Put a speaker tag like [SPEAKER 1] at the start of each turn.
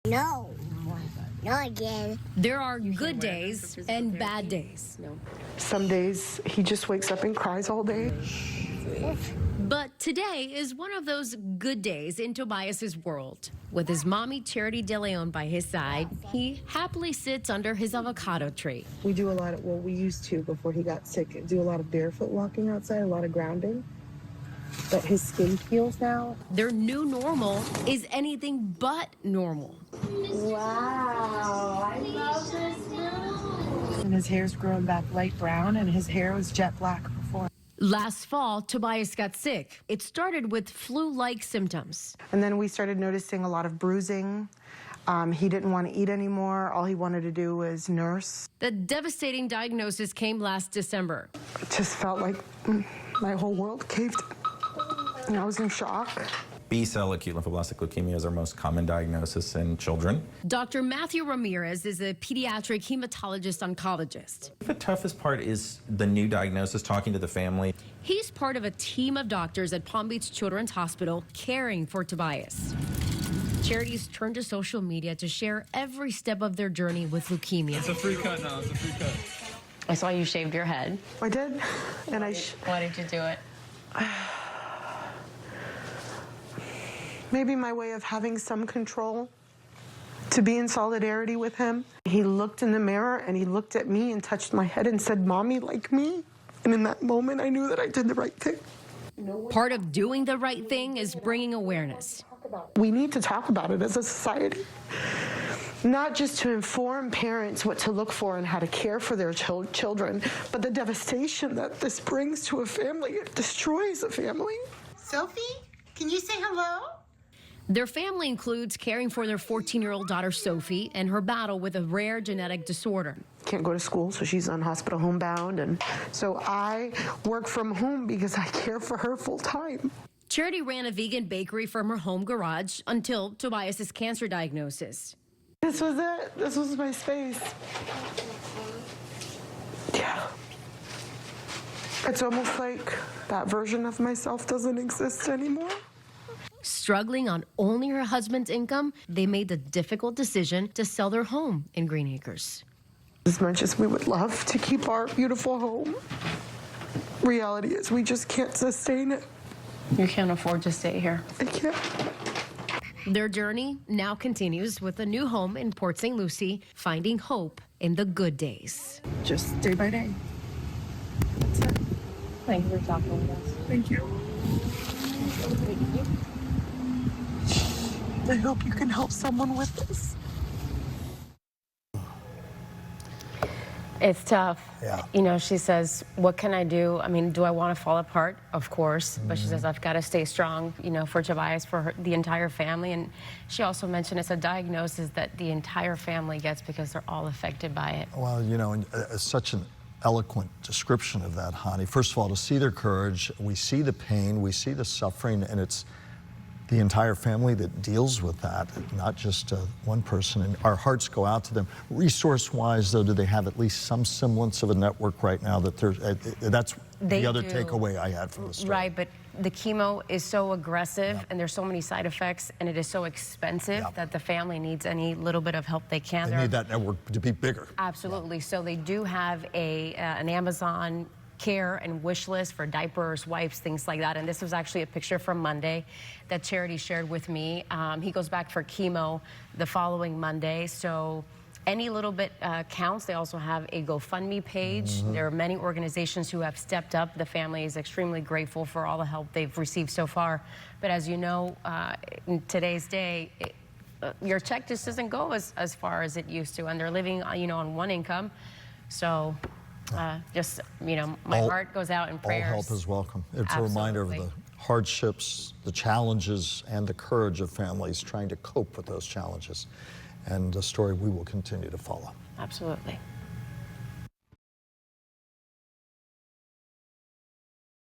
[SPEAKER 1] No. Not again.
[SPEAKER 2] There are good days and bad days.
[SPEAKER 3] Some days he just wakes up and cries all day.
[SPEAKER 2] But today is one of those good days in Tobias's world. With his mommy, Charity De Leon, by his side, he happily sits under his avocado tree.
[SPEAKER 3] We do a lot of, well, we used to before he got sick, do a lot of barefoot walking outside, a lot of grounding. But his skin peels now.
[SPEAKER 2] Their new normal is anything but normal.
[SPEAKER 1] Wow, I love this now.
[SPEAKER 3] And his hair's growing back light brown, and his hair was jet black before.
[SPEAKER 2] Last fall, Tobias got sick. It started with flu-like symptoms.
[SPEAKER 3] And then we started noticing a lot of bruising. He didn't want to eat anymore. All he wanted to do was nurse.
[SPEAKER 2] The devastating diagnosis came last December.
[SPEAKER 3] It just felt like my whole world caved in. And I was in shock.
[SPEAKER 4] B-cell acute lymphoblastic leukemia is our most common diagnosis in children.
[SPEAKER 2] Dr. Matthew Ramirez is a pediatric hematologist-oncologist.
[SPEAKER 4] The toughest part is the new diagnosis, talking to the family.
[SPEAKER 2] He's part of a team of doctors at Palm Beach Children's Hospital caring for Tobias. Charities turned to social media to share every step of their journey with leukemia.
[SPEAKER 5] It's a free cut now. It's a free cut.
[SPEAKER 6] I saw you shaved your head.
[SPEAKER 3] I did. And
[SPEAKER 6] Why did you do it?
[SPEAKER 3] maybe my way of having some control, to be in solidarity with him. He looked in the mirror and he looked at me and touched my head and said, "Mommy, like me." And in that moment, I knew that I did the right thing.
[SPEAKER 2] Part of doing the right thing is bringing awareness.
[SPEAKER 3] We need to talk about it as a society. Not just to inform parents what to look for and how to care for their children, but the devastation that this brings to a family. It destroys a family.
[SPEAKER 7] Sophie, can you say hello?
[SPEAKER 2] Their family includes caring for their 14-year-old daughter, Sophie, and her battle with a rare genetic disorder.
[SPEAKER 3] Can't go to school, so she's on hospital homebound. And so I work from home because I care for her full time.
[SPEAKER 2] Charity ran a vegan bakery from her home garage until Tobias's cancer diagnosis.
[SPEAKER 3] This was it. This was my space. Yeah. It's almost like that version of myself doesn't exist anymore.
[SPEAKER 2] Struggling on only her husband's income, they made the difficult decision to sell their home in Green Acres.
[SPEAKER 3] As much as we would love to keep our beautiful home, reality is we just can't sustain it.
[SPEAKER 6] You can't afford to stay here.
[SPEAKER 3] I can't.
[SPEAKER 2] Their journey now continues with a new home in Port St. Lucie, finding hope in the good days.
[SPEAKER 3] Just day by day. That's it.
[SPEAKER 6] Thank you for talking with us.
[SPEAKER 3] Thank you. I hope you can help someone with this.
[SPEAKER 6] It's tough.
[SPEAKER 8] Yeah.
[SPEAKER 6] You know, she says, what can I do? I mean, do I want to fall apart? Of course. But she says, I've got to stay strong, you know, for Tobias, for her, the entire family. And she also mentioned it's a diagnosis that the entire family gets because they're all affected by it.
[SPEAKER 8] Well, you know, such an eloquent description of that, Hani. First of all, to see their courage, we see the pain, we see the suffering, and it's the entire family that deals with that, not just one person. And our hearts go out to them. Resource-wise, though, do they have at least some semblance of a network right now? That there's that's the other takeaway I had from the story.
[SPEAKER 6] Right, but the chemo is so aggressive and there's so many side effects and it is so expensive that the family needs any little bit of help they can.
[SPEAKER 8] They need that network to be bigger.
[SPEAKER 6] Absolutely. So they do have an Amazon care and wish list for diapers, wipes, things like that. And this was actually a picture from Monday that Charity shared with me. He goes back for chemo the following Monday. So any little bit counts. They also have a GoFundMe page. There are many organizations who have stepped up. The family is extremely grateful for all the help they've received so far. But as you know, in today's day, your check just doesn't go as far as it used to. And they're living, you know, on one income. So just, you know, my heart goes out in prayers.
[SPEAKER 8] All help is welcome. It's
[SPEAKER 6] Absolutely.
[SPEAKER 8] a reminder of the hardships, the challenges, and the courage of families trying to cope with those challenges. And a story we will continue to follow.
[SPEAKER 6] Absolutely.